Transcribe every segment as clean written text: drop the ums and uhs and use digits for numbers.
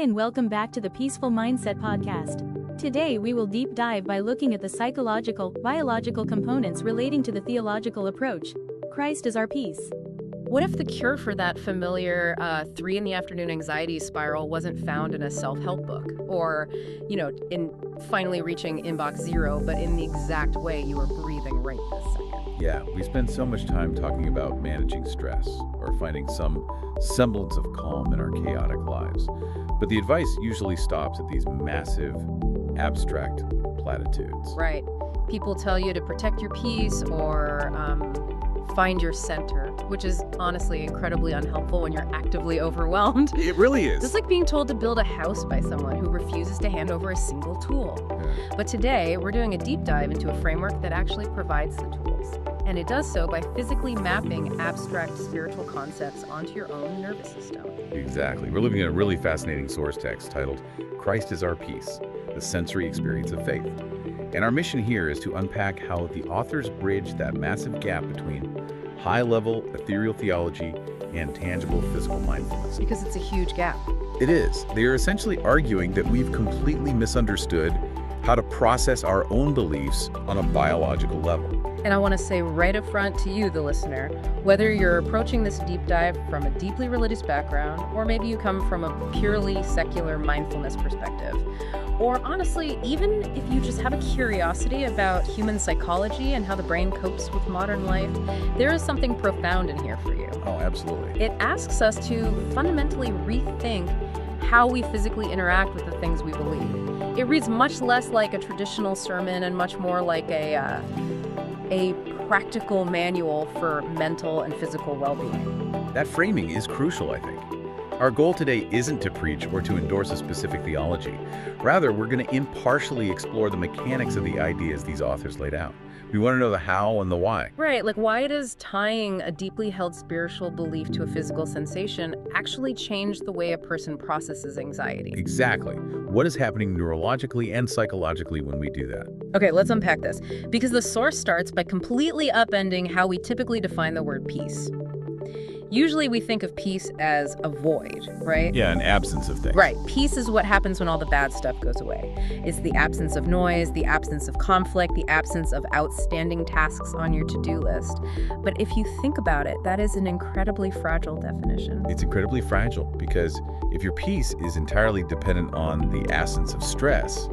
and welcome back to the Peaceful Mindset Podcast. Today we will deep dive by looking at the psychological, biological components relating to the theological approach. Christ is our peace. What if the cure for that familiar 3 in the afternoon anxiety spiral wasn't found in a self-help book? Or, in finally reaching inbox 0, but in the exact way you were breathing right this second? Yeah, we spend so much time talking about managing stress or finding some semblance of calm in our chaotic lives. But the advice usually stops at these massive, abstract platitudes. Right. People tell you to protect your peace or find your center, which is honestly incredibly unhelpful when you're actively overwhelmed. It really is. It's like being told to build a house by someone who refuses to hand over a single tool. Yeah. But today, we're doing a deep dive into a framework that actually provides the tools. And it does so by physically mapping abstract spiritual concepts onto your own nervous system. Exactly. We're looking at a really fascinating source text titled, Christ is Our Peace, the Sensory Experience of Faith. And our mission here is to unpack how the authors bridge that massive gap between high-level ethereal theology and tangible physical mindfulness. Because it's a huge gap. It is. They are essentially arguing that we've completely misunderstood how to process our own beliefs on a biological level. And I want to say right up front to you, the listener, whether you're approaching this deep dive from a deeply religious background, or maybe you come from a purely secular mindfulness perspective, or honestly, even if you just have a curiosity about human psychology and how the brain copes with modern life, there is something profound in here for you. Oh, absolutely. It asks us to fundamentally rethink how we physically interact with the things we believe. It reads much less like a traditional sermon and much more like a practical manual for mental and physical well-being. That framing is crucial, I think. Our goal today isn't to preach or to endorse a specific theology. Rather, we're going to impartially explore the mechanics of the ideas these authors laid out. We want to know the how and the why. Right, like why does tying a deeply held spiritual belief to a physical sensation actually change the way a person processes anxiety? Exactly. What is happening neurologically and psychologically when we do that? Okay, let's unpack this. Because the source starts by completely upending how we typically define the word peace. Usually we think of peace as a void, right? Yeah, an absence of things. Right. Peace is what happens when all the bad stuff goes away. It's the absence of noise, the absence of conflict, the absence of outstanding tasks on your to-do list. But if you think about it, that is an incredibly fragile definition. It's incredibly fragile because if your peace is entirely dependent on the absence of stress,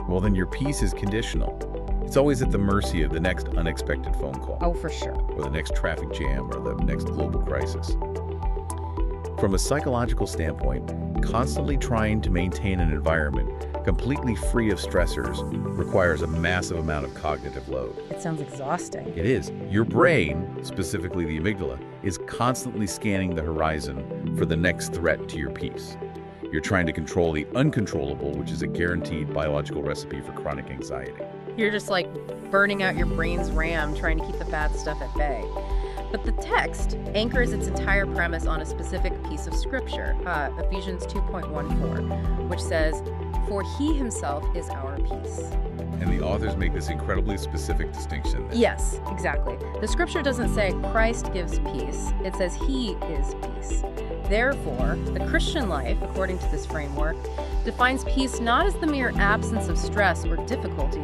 well, then your peace is conditional. It's always at the mercy of the next unexpected phone call. Oh, for sure. Or the next traffic jam or the next global crisis. From a psychological standpoint, constantly trying to maintain an environment completely free of stressors requires a massive amount of cognitive load. It sounds exhausting. It is. Your brain, specifically the amygdala, is constantly scanning the horizon for the next threat to your peace. You're trying to control the uncontrollable, which is a guaranteed biological recipe for chronic anxiety. You're just like burning out your brain's RAM trying to keep the bad stuff at bay. But the text anchors its entire premise on a specific piece of scripture, Ephesians 2.14, which says, "For he himself is our peace." And the authors make this incredibly specific distinction. Yes, exactly. The scripture doesn't say Christ gives peace. It says he is peace. Therefore, the Christian life, according to this framework, defines peace not as the mere absence of stress or difficulty,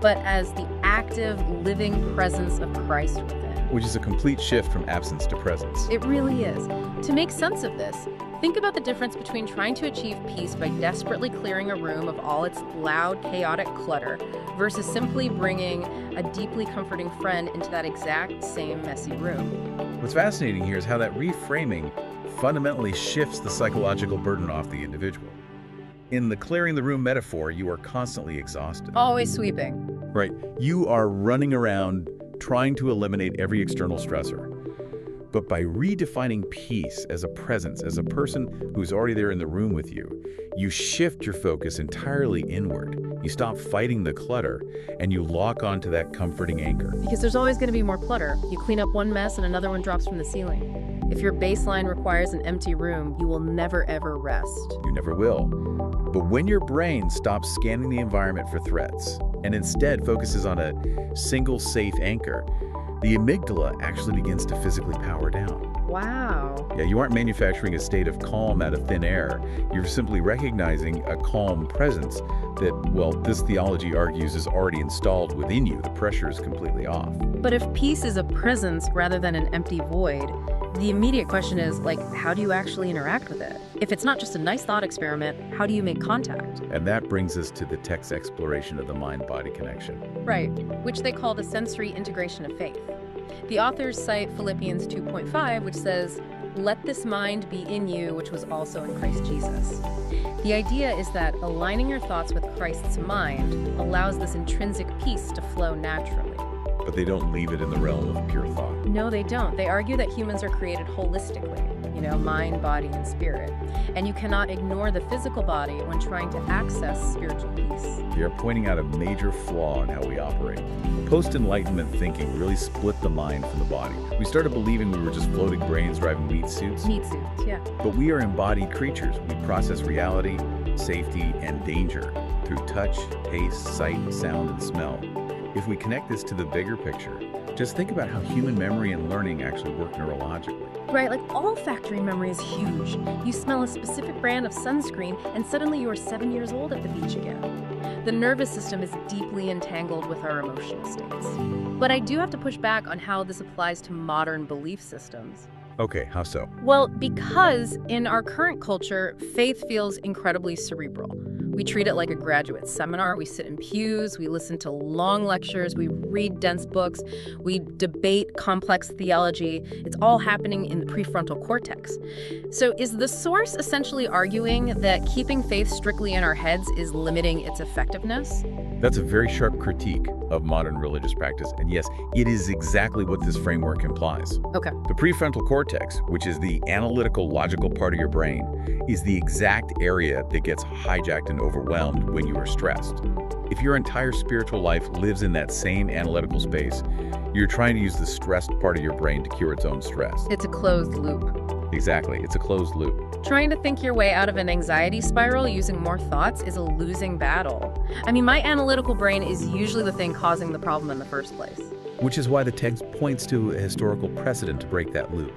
but as the active, living presence of Christ within. Which is a complete shift from absence to presence. It really is. To make sense of this, think about the difference between trying to achieve peace by desperately clearing a room of all its loud, chaotic clutter versus simply bringing a deeply comforting friend into that exact same messy room. What's fascinating here is how that reframing fundamentally shifts the psychological burden off the individual. In the clearing the room metaphor, you are constantly exhausted. Always sweeping. Right. You are running around trying to eliminate every external stressor. But by redefining peace as a presence, as a person who's already there in the room with you, you shift your focus entirely inward. You stop fighting the clutter and you lock onto that comforting anchor. Because there's always going to be more clutter. You clean up one mess and another one drops from the ceiling. If your baseline requires an empty room, you will never ever rest. You never will. But when your brain stops scanning the environment for threats and instead focuses on a single safe anchor, the amygdala actually begins to physically power down. Wow. Yeah, you aren't manufacturing a state of calm out of thin air. You're simply recognizing a calm presence that, well, this theology argues is already installed within you. The pressure is completely off. But if peace is a presence rather than an empty void, the immediate question is, how do you actually interact with it? If it's not just a nice thought experiment, how do you make contact? And that brings us to the text's exploration of the mind-body connection. Right, which they call the sensory integration of faith. The authors cite Philippians 2.5, which says, "Let this mind be in you, which was also in Christ Jesus." The idea is that aligning your thoughts with Christ's mind allows this intrinsic peace to flow naturally. But they don't leave it in the realm of pure thought. No, they don't. They argue that humans are created holistically, mind, body, and spirit. And you cannot ignore the physical body when trying to access spiritual peace. They are pointing out a major flaw in how we operate. Post-Enlightenment thinking really split the mind from the body. We started believing we were just floating brains driving meat suits. Meat suits, yeah. But we are embodied creatures. We process reality, safety, and danger through touch, taste, sight, sound, and smell. If we connect this to the bigger picture, just think about how human memory and learning actually work neurologically. Right, olfactory memory is huge. You smell a specific brand of sunscreen and suddenly you are 7 years old at the beach again. The nervous system is deeply entangled with our emotional states. But I do have to push back on how this applies to modern belief systems. Okay, how so? Well, because in our current culture, faith feels incredibly cerebral. We treat it like a graduate seminar. We sit in pews, we listen to long lectures, we read dense books, we debate complex theology. It's all happening in the prefrontal cortex. So is the source essentially arguing that keeping faith strictly in our heads is limiting its effectiveness? That's a very sharp critique of modern religious practice, and yes, it is exactly what this framework implies. Okay. The prefrontal cortex, which is the analytical, logical part of your brain, is the exact area that gets hijacked and overwhelmed when you are stressed. If your entire spiritual life lives in that same analytical space, you're trying to use the stressed part of your brain to cure its own stress. It's a closed loop. Exactly, it's a closed loop. Trying to think your way out of an anxiety spiral using more thoughts is a losing battle. I mean, my analytical brain is usually the thing causing the problem in the first place. Which is why the text points to a historical precedent to break that loop.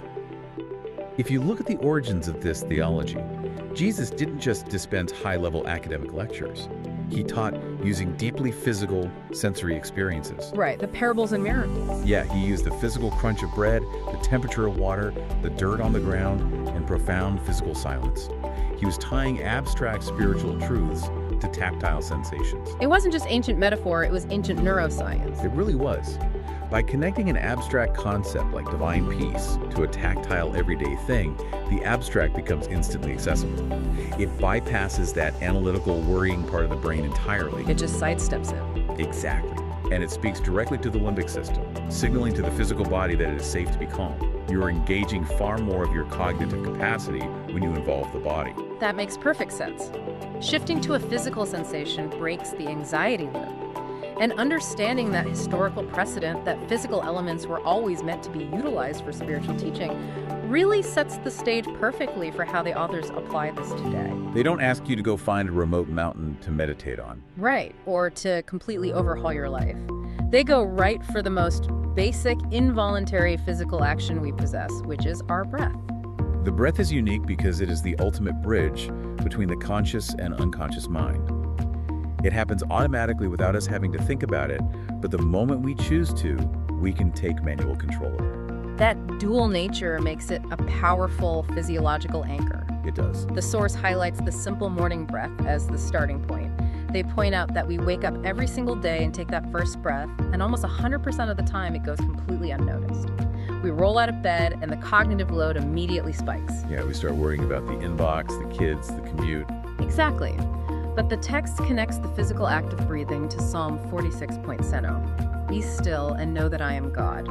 If you look at the origins of this theology, Jesus didn't just dispense high-level academic lectures. He taught using deeply physical, sensory experiences. Right, the parables and miracles. Yeah, he used the physical crunch of bread, the temperature of water, the dirt on the ground, and profound physical silence. He was tying abstract spiritual truths to tactile sensations. It wasn't just ancient metaphor, it was ancient neuroscience. It really was. By connecting an abstract concept like divine peace to a tactile everyday thing, the abstract becomes instantly accessible. It bypasses that analytical, worrying part of the brain entirely. It just sidesteps it. Exactly. And it speaks directly to the limbic system, signaling to the physical body that it is safe to be calm. You're engaging far more of your cognitive capacity when you involve the body. That makes perfect sense. Shifting to a physical sensation breaks the anxiety loop. And understanding that historical precedent that physical elements were always meant to be utilized for spiritual teaching really sets the stage perfectly for how the authors apply this today. They don't ask you to go find a remote mountain to meditate on. Right, or to completely overhaul your life. They go right for the most basic, involuntary physical action we possess, which is our breath. The breath is unique because it is the ultimate bridge between the conscious and unconscious mind. It happens automatically without us having to think about it, but the moment we choose to, we can take manual control of it. That dual nature makes it a powerful physiological anchor. It does. The source highlights the simple morning breath as the starting point. They point out that we wake up every single day and take that first breath, and almost 100% of the time it goes completely unnoticed. We roll out of bed and the cognitive load immediately spikes. Yeah, we start worrying about the inbox, the kids, the commute. Exactly. But the text connects the physical act of breathing to Psalm 46.0. Be still and know that I am God.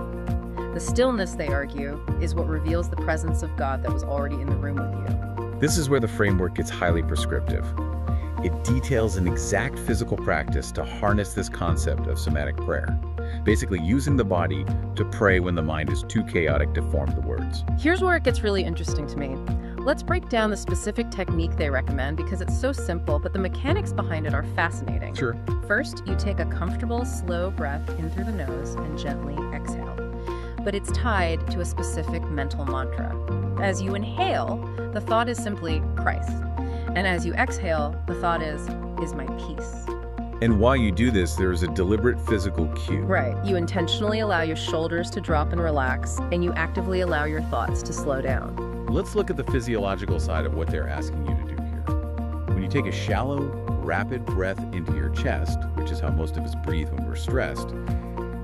The stillness, they argue, is what reveals the presence of God that was already in the room with you. This is where the framework gets highly prescriptive. It details an exact physical practice to harness this concept of somatic prayer, basically using the body to pray when the mind is too chaotic to form the words. Here's where it gets really interesting to me. Let's break down the specific technique they recommend because it's so simple, but the mechanics behind it are fascinating. Sure. First, you take a comfortable, slow breath in through the nose and gently exhale. but it's tied to a specific mental mantra. As you inhale, the thought is simply Christ. And as you exhale, the thought is my peace. And while you do this, there's a deliberate physical cue. Right. You intentionally allow your shoulders to drop and relax, and you actively allow your thoughts to slow down. Let's look at the physiological side of what they're asking you to do here. When you take a shallow, rapid breath into your chest, which is how most of us breathe when we're stressed,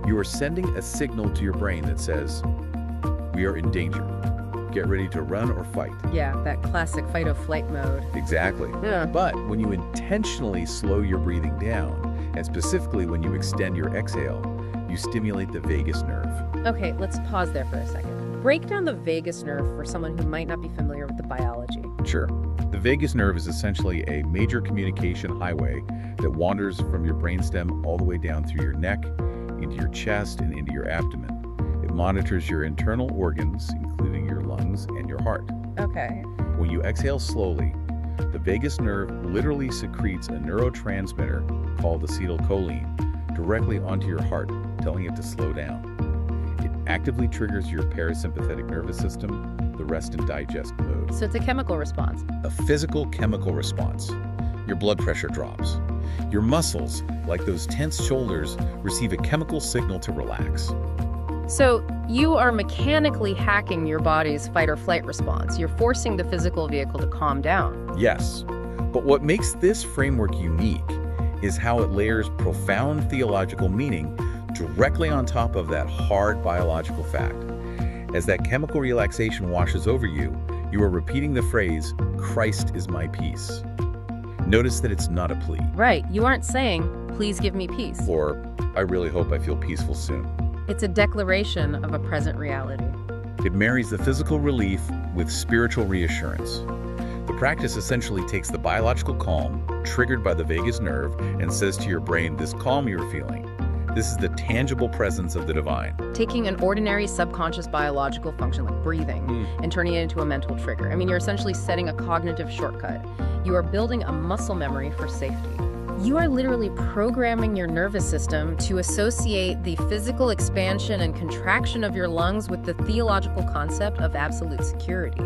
you are sending a signal to your brain that says, we are in danger. Get ready to run or fight. Yeah, that classic fight or flight mode. Exactly. Yeah. But when you intentionally slow your breathing down, and specifically when you extend your exhale, you stimulate the vagus nerve. Okay, let's pause there for a second. Break down the vagus nerve for someone who might not be familiar with the biology. Sure. The vagus nerve is essentially a major communication highway that wanders from your brainstem all the way down through your neck, into your chest, and into your abdomen. It monitors your internal organs, including your lungs and your heart. Okay. When you exhale slowly, the vagus nerve literally secretes a neurotransmitter called acetylcholine directly onto your heart, telling it to slow down. It actively triggers your parasympathetic nervous system, the rest and digest mode. So it's a chemical response. A physical chemical response. Your blood pressure drops. Your muscles, like those tense shoulders, receive a chemical signal to relax. So you are mechanically hacking your body's fight or flight response. You're forcing the physical vehicle to calm down. Yes, but what makes this framework unique is how it layers profound theological meaning directly on top of that hard biological fact. As that chemical relaxation washes over you, you are repeating the phrase, Christ is my peace. Notice that it's not a plea. Right. You aren't saying, please give me peace. Or, I really hope I feel peaceful soon. It's a declaration of a present reality. It marries the physical relief with spiritual reassurance. The practice essentially takes the biological calm triggered by the vagus nerve and says to your brain, this calm you're feeling, this is the tangible presence of the divine. Taking an ordinary subconscious biological function like breathing and turning it into a mental trigger. I mean, you're essentially setting a cognitive shortcut. You are building a muscle memory for safety. You are literally programming your nervous system to associate the physical expansion and contraction of your lungs with the theological concept of absolute security.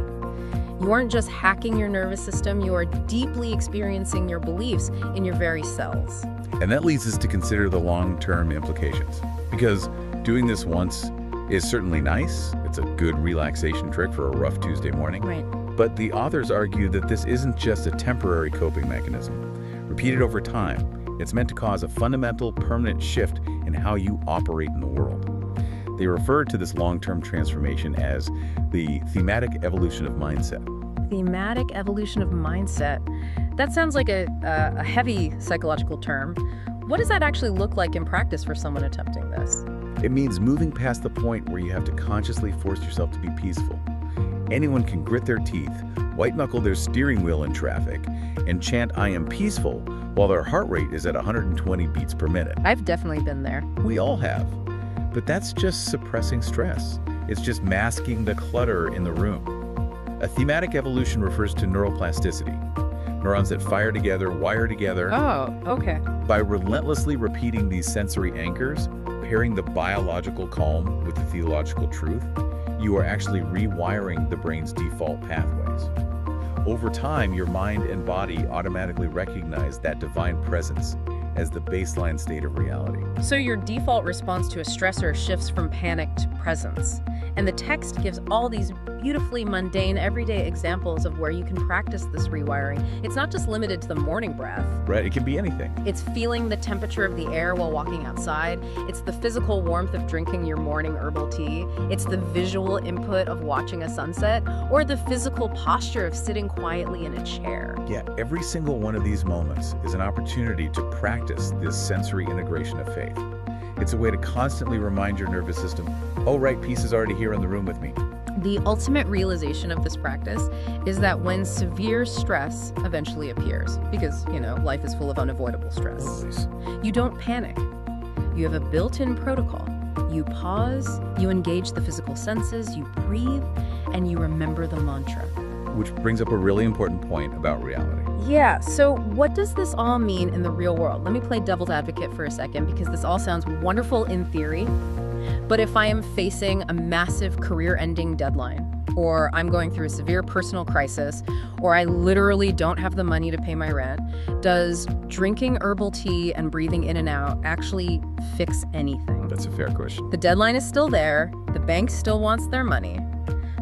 You aren't just hacking your nervous system, you are deeply experiencing your beliefs in your very cells. And that leads us to consider the long-term implications. Because doing this once is certainly nice. It's a good relaxation trick for a rough Tuesday morning. Right. But the authors argue that this isn't just a temporary coping mechanism. Repeated over time, it's meant to cause a fundamental, permanent shift in how you operate in the world. They refer to this long-term transformation as the thematic evolution of mindset. Thematic evolution of mindset. That sounds like a heavy psychological term. What does that actually look like in practice for someone attempting this? It means moving past the point where you have to consciously force yourself to be peaceful. Anyone can grit their teeth, white-knuckle their steering wheel in traffic, and chant, I am peaceful, while their heart rate is at 120 beats per minute. I've definitely been there. We all have. But that's just suppressing stress. It's just masking the clutter in the room. A thematic evolution refers to neuroplasticity. Neurons that fire together, wire together. Oh, okay. By relentlessly repeating these sensory anchors, pairing the biological calm with the theological truth, you are actually rewiring the brain's default pathways. Over time, your mind and body automatically recognize that divine presence as the baseline state of reality. So your default response to a stressor shifts from panic to presence. And the text gives all these beautifully mundane, everyday examples of where you can practice this rewiring. It's not just limited to the morning breath. Right, it can be anything. It's feeling the temperature of the air while walking outside. It's the physical warmth of drinking your morning herbal tea. It's the visual input of watching a sunset, or the physical posture of sitting quietly in a chair. Yeah, every single one of these moments is an opportunity to practice this sensory integration of faith. It's a way to constantly remind your nervous system, oh right, peace is already here in the room with me. The ultimate realization of this practice is that when severe stress eventually appears, because, life is full of unavoidable stress, Always. you don't panic. You have a built-in protocol. You pause, you engage the physical senses, you breathe, and you remember the mantra. Which brings up a really important point about reality. Yeah, so what does this all mean in the real world? Let me play devil's advocate for a second, because this all sounds wonderful in theory, But if I am facing a massive career-ending deadline, or I'm going through a severe personal crisis, or I literally don't have the money to pay my rent, does drinking herbal tea and breathing in and out actually fix anything? That's a fair question. The deadline is still there. The bank still wants their money.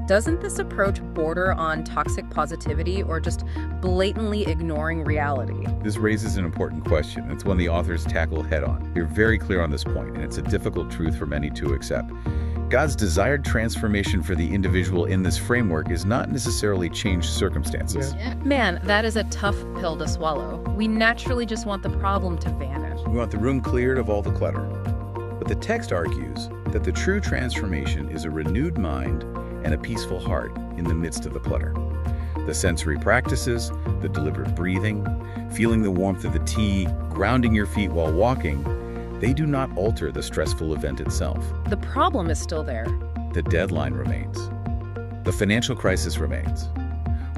Doesn't this approach border on toxic positivity or just blatantly ignoring reality? This raises an important question. It's one the authors tackle head-on. You're very clear on this point, and it's a difficult truth for many to accept. God's desired transformation for the individual in this framework is not necessarily changed circumstances. Man, that is a tough pill to swallow. We naturally just want the problem to vanish. We want the room cleared of all the clutter. But the text argues that the true transformation is a renewed mind and a peaceful heart in the midst of the clutter. The sensory practices, the deliberate breathing, feeling the warmth of the tea, grounding your feet while walking, they do not alter the stressful event itself. The problem is still there. The deadline remains. The financial crisis remains.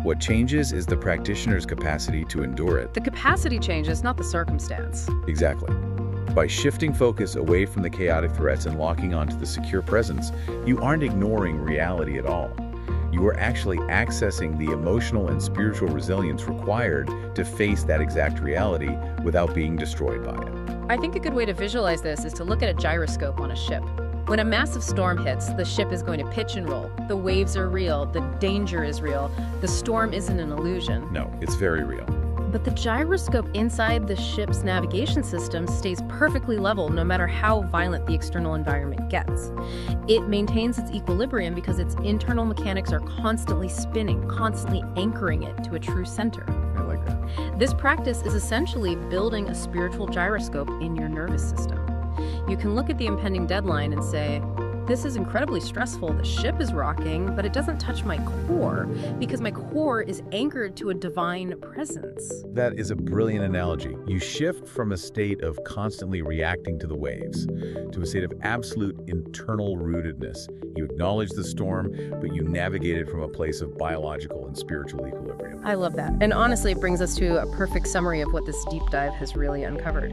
What changes is the practitioner's capacity to endure it. The capacity changes, not the circumstance. Exactly. By shifting focus away from the chaotic threats and locking onto the secure presence, you aren't ignoring reality at all. You are actually accessing the emotional and spiritual resilience required to face that exact reality without being destroyed by it. I think a good way to visualize this is to look at a gyroscope on a ship. When a massive storm hits, the ship is going to pitch and roll. The waves are real, the danger is real, the storm isn't an illusion. No, it's very real. But the gyroscope inside the ship's navigation system stays perfectly level no matter how violent the external environment gets. It maintains its equilibrium because its internal mechanics are constantly spinning, constantly anchoring it to a true center. I like that. This practice is essentially building a spiritual gyroscope in your nervous system. You can look at the impending deadline and say, this is incredibly stressful, the ship is rocking, but it doesn't touch my core because my core is anchored to a divine presence. That is a brilliant analogy. You shift from a state of constantly reacting to the waves to a state of absolute internal rootedness. You acknowledge the storm, but you navigate it from a place of biological and spiritual equilibrium. I love that. And honestly, it brings us to a perfect summary of what this deep dive has really uncovered.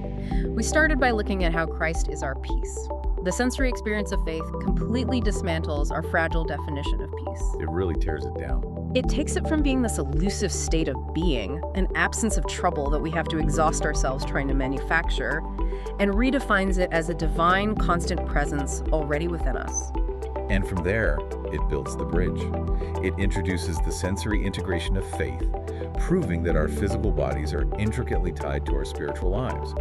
We started by looking at how Christ is our peace. The sensory experience of faith completely dismantles our fragile definition of peace. It really tears it down. It takes it from being this elusive state of being, an absence of trouble that we have to exhaust ourselves trying to manufacture, and redefines it as a divine, constant presence already within us. And from there, it builds the bridge. It introduces the sensory integration of faith, proving that our physical bodies are intricately tied to our spiritual lives.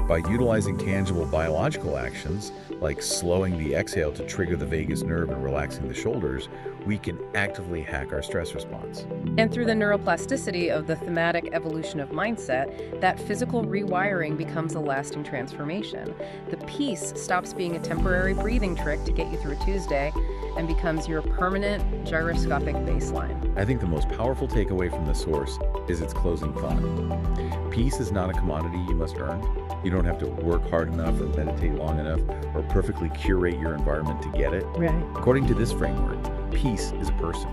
By utilizing tangible biological actions, like slowing the exhale to trigger the vagus nerve and relaxing the shoulders, we can actively hack our stress response. And through the neuroplasticity of the thematic evolution of mindset, that physical rewiring becomes a lasting transformation. The peace stops being a temporary breathing trick to get you through a Tuesday and becomes your permanent gyroscopic baseline. I think the most powerful takeaway from the source is its closing thought. Peace is not a commodity you must earn. You don't have to work hard enough or meditate long enough or perfectly curate your environment to get it. Right. According to this framework, peace is a person.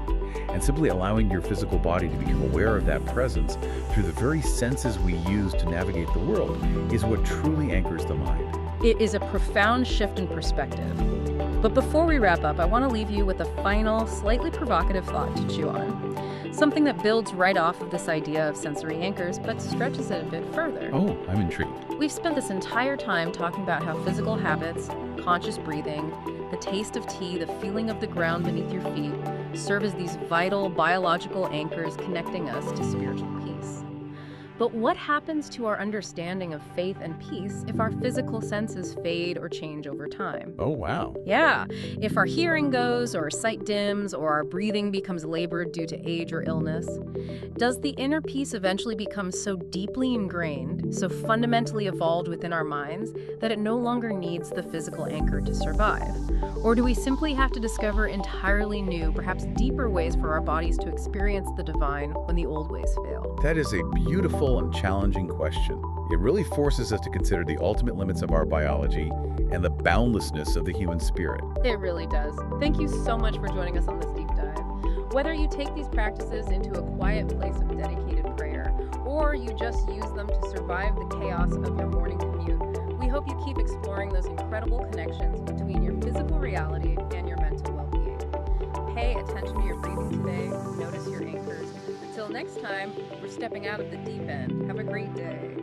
And simply allowing your physical body to become aware of that presence through the very senses we use to navigate the world is what truly anchors the mind. It is a profound shift in perspective. But before we wrap up, I want to leave you with a final, slightly provocative thought to chew on. Something that builds right off of this idea of sensory anchors, but stretches it a bit further. Oh, I'm intrigued. We've spent this entire time talking about how physical habits, conscious breathing, the taste of tea, the feeling of the ground beneath your feet, serve as these vital biological anchors connecting us to spiritual peace. But what happens to our understanding of faith and peace if our physical senses fade or change over time? Oh, wow. Yeah, if our hearing goes, or our sight dims, or our breathing becomes labored due to age or illness, does the inner peace eventually become so deeply ingrained, so fundamentally evolved within our minds, that it no longer needs the physical anchor to survive? Or do we simply have to discover entirely new, perhaps deeper ways for our bodies to experience the divine when the old ways fail? That is a beautiful and challenging question. It really forces us to consider the ultimate limits of our biology and the boundlessness of the human spirit. It really does. Thank you so much for joining us on this deep dive. Whether you take these practices into a quiet place of dedicated prayer, or you just use them to survive the chaos of your morning commute, we hope you keep exploring those incredible connections between your physical reality and your mental well-being. Pay attention to your breathing today. Notice your anchors. Until next time, we're stepping out of the deep end. Have a great day.